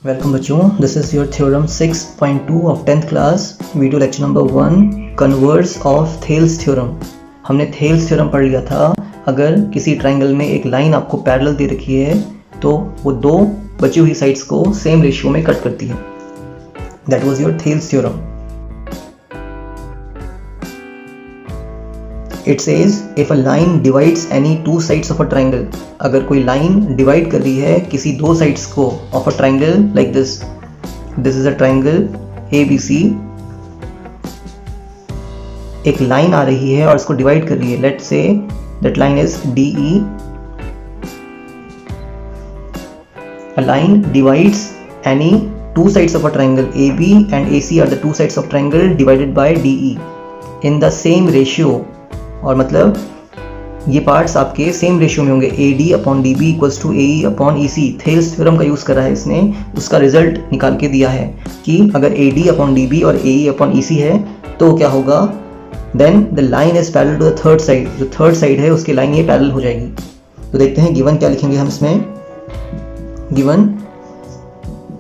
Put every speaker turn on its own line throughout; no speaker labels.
Welcome बच्चों, this is your theorem 6.2 of 10th class, video lecture number 1, converse of Thales theorem. हमने Thales theorem पढ़ लिया था। अगर किसी ट्राइंगल में एक लाइन आपको पैरेलल दे रखी है तो वो दो बची हुई साइड्स को सेम रेशियो में कट करती है। That was your Thales theorem. It says if a line divides any two sides of a triangle, अगर कोई लाइन डिवाइड कर रही है किसी दो साइड्स को of a triangle like this is a triangle ABC, एक लाइन आ रही है और इसको डिवाइड कर रही है। Let's say that line is DE। A line divides any two sides of a triangle AB and AC are the two sides of triangle divided by DE in the same ratio। और मतलब ये parts आपके same ratio में होंगे। AD upon DB equals to AE upon EC। Thales theorem का use करा है इसने, उसका रिजल्ट निकाल के दिया है कि अगर AD अपॉन DB और AE अपॉन EC है तो क्या होगा, then the line is parallel to the third side. जो थर्ड साइड है उसकी लाइन ये पैरेलल हो जाएगी। तो देखते हैं गिवन क्या लिखेंगे हम इसमें। Given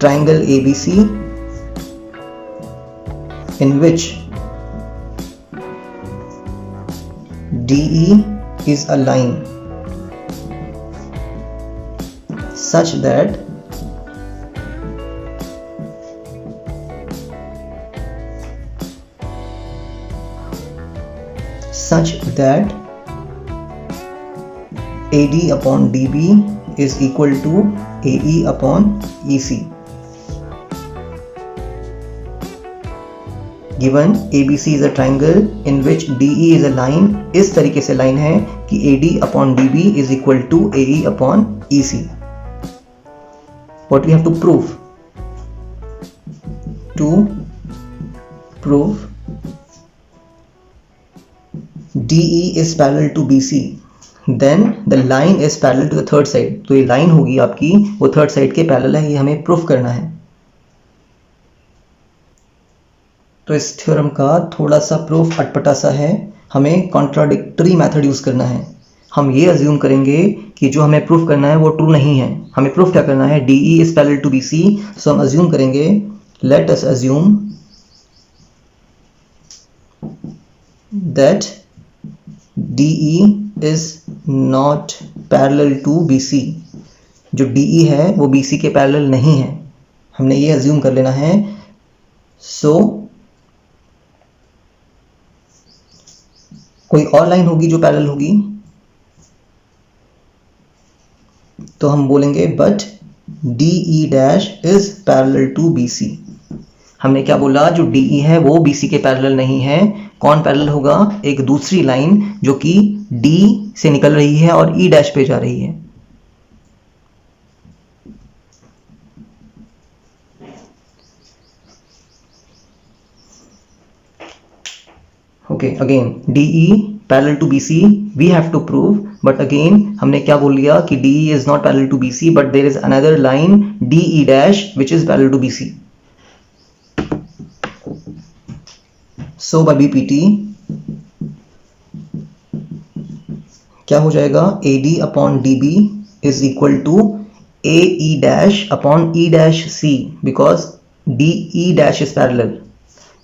triangle ABC in which DE is a line such that AD upon DB is equal to AE upon EC। Given ABC is a triangle in which DE is a line, इस तरीके से line है कि AD upon DB is equal to AE upon EC। What we have to prove? To prove DE is parallel to BC, then the line is parallel to the third side। तो ये line होगी आपकी वो third side के parallel है, ये हमें proof करना है। तो इस थ्योरम का थोड़ा सा प्रूफ अटपटा सा है, हमें कॉन्ट्राडिक्टरी मेथड यूज़ करना है। हम ये अज्यूम करेंगे कि जो हमें प्रूफ करना है वो ट्रू नहीं है। हमें प्रूफ क्या करना है, DE is parallel to BC। So हम अज्यूम करेंगे, let us assume that DE is not parallel to BC। जो DE है वो BC के पैरेलल नहीं है, हमने ये अज्यूम कर लेना है। सो कोई और लाइन होगी जो पैरेलल होगी, तो हम बोलेंगे but DE dash is parallel to BC। हमने क्या बोला, जो DE है वो BC के पैरेलल नहीं है। कौन पैरेलल होगा, एक दूसरी लाइन जो कि D से निकल रही है और E डैश पे जा रही है। Okay, again DE parallel to BC we have to prove, but again हमने क्या बोल लिया कि DE is not parallel to BC but there is another line DE dash which is parallel to BC। So by BPT क्या हो जाएगा, AD upon DB is equal to AE dash upon E dash C, because DE dash is parallel,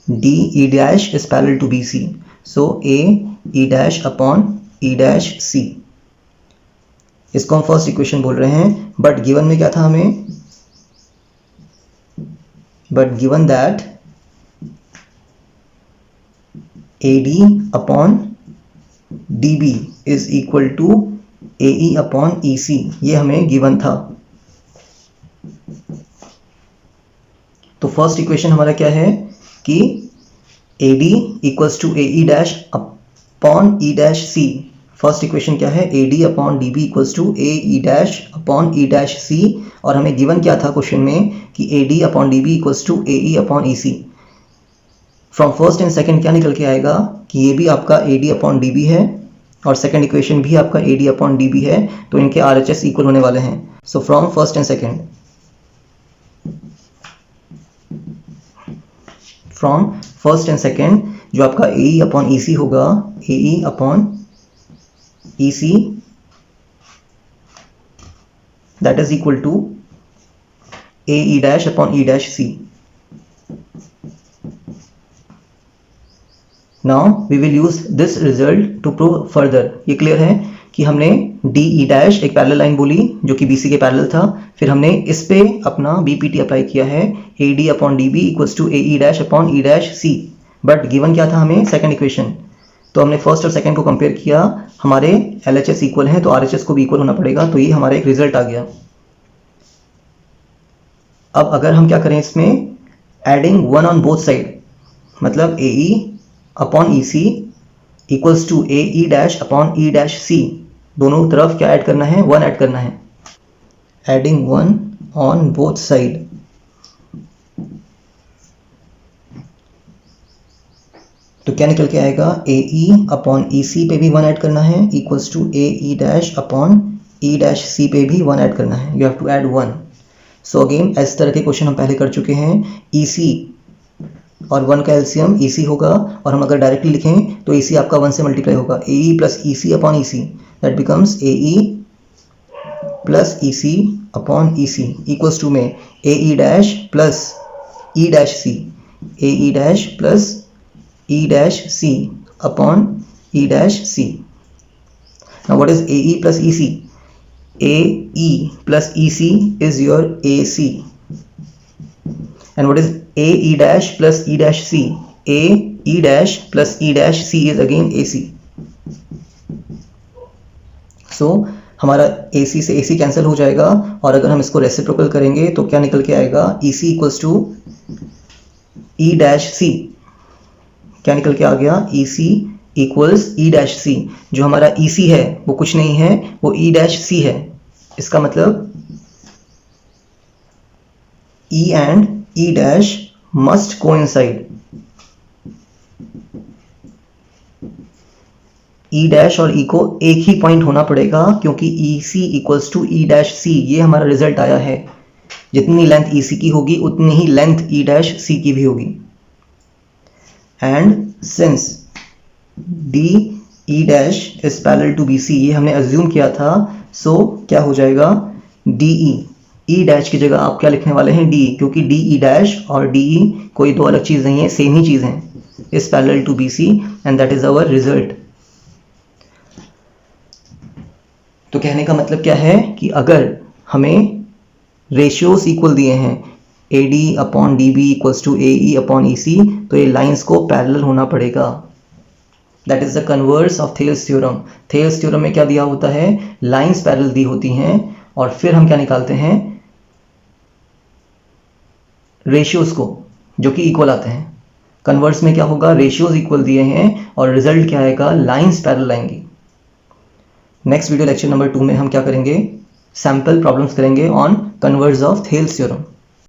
DE dash is parallel to BC, so AE dash upon E dash C। इसको हम first equation बोल रहे हैं। But given में क्या था हमें, but given that AD upon DB is equal to AE upon EC, ये हमें गिवन था। तो फर्स्ट इक्वेशन हमारा क्या है कि AD equals to AE dash upon E dash C। First equation क्या है, AD upon DB equals to AE dash upon E dash C। और हमें गिवन क्या था क्वेश्चन में कि AD upon DB equals to AE upon EC। From first and second क्या निकल के आएगा कि ये भी आपका AD अपॉन DB है और सेकंड इक्वेशन भी आपका AD अपॉन DB है, तो इनके RHS इक्वल होने वाले हैं। So from first and second, from first and second जो आपका AE अपॉन EC होगा, AE upon EC that is equal to AE dash upon E dash C. Now we will use this result to prove further. ये clear है कि हमने DE dash एक parallel line बोली जो कि BC के पैरेलल था, फिर हमने इस पे अपना BPT अप्लाई किया है AD upon DB equals to AE dash upon E dash C. But given क्या था हमें? Second equation. तो हमने फर्स्ट और सेकंड को कंपेयर किया, हमारे LHS इक्वल है तो RHS को भी इक्वल होना पड़ेगा, तो ये हमारा एक रिजल्ट आ गया. अब अगर हम क्या करें इसमें, adding one on both side, मतलब AE upon EC equals to AE dash upon E dash C. दोनों तरफ क्या ऐड करना है? 1 ऐड करना है. Adding one on both side. तो क्या निकल के आएगा? AE अपॉन EC पे भी 1 ऐड करना है equals to AE dash upon E dash C पे भी 1 ऐड करना है. You have to add 1. So again इस तरह के क्वेश्चन हम पहले कर चुके हैं. EC और 1 का एलसीएम EC होगा, और हम अगर डायरेक्टली लिखें तो EC आपका 1 से मल्टीप्लाई होगा. AE plus EC upon EC, that becomes AE plus EC upon EC equals to में AE dash plus E dash C, AE dash plus E dash C upon E dash C. Now what is AE plus EC? AE plus EC is your AC. And what is AE dash plus E dash C? AE dash plus E dash C is again AC. So हमारा AC से AC cancel हो जाएगा, और अगर हम इसको reciprocal करेंगे तो क्या निकल के आएगा? EC equals to E dash C. क्या निकल के आ गया? EC equals E dash C. जो हमारा EC है वो कुछ नहीं है, वो E dash C है. इसका मतलब E and E dash must coincide. E dash और E को एक ही पॉइंट होना पड़ेगा, क्योंकि EC equals to E dash C. ये हमारा रिजल्ट आया है. जितनी लेंथ EC की होगी उतनी ही लेंथ E dash C की भी होगी. And since DE dash is parallel to BC, ये हमने अज्यूम किया था, सो क्या हो जाएगा? DE, E डैश की जगह आप क्या लिखने वाले हैं? DE, क्योंकि DE डैश और DE कोई दो अलग चीज़ नहीं है, सेम ही चीज़ है. Is parallel to BC and that is our result. तो कहने का मतलब क्या है कि अगर हमें रेशियोज इक्वल दिए हैं AD upon DB equals to AE upon EC, तो ये लाइंस को पैरेलल होना पड़ेगा. That is the converse of Thales theorem. Thales theorem में क्या दिया होता है? लाइंस पैरेलल दी होती हैं, और फिर हम क्या निकालते हैं? रेशियोज को, जो कि इक्वल आते हैं. कन्वर्स में क्या होगा? रेशियोज इक्वल दिए हैं और रिजल्ट क्या आएगा? लाइंस पैरेलल आएंगी. नेक्स्ट वीडियो लेक्चर नंबर 2 में हम क्या करेंगे? सैम्पल प्रॉब्लम्स करेंगे on converse of Thales theorem.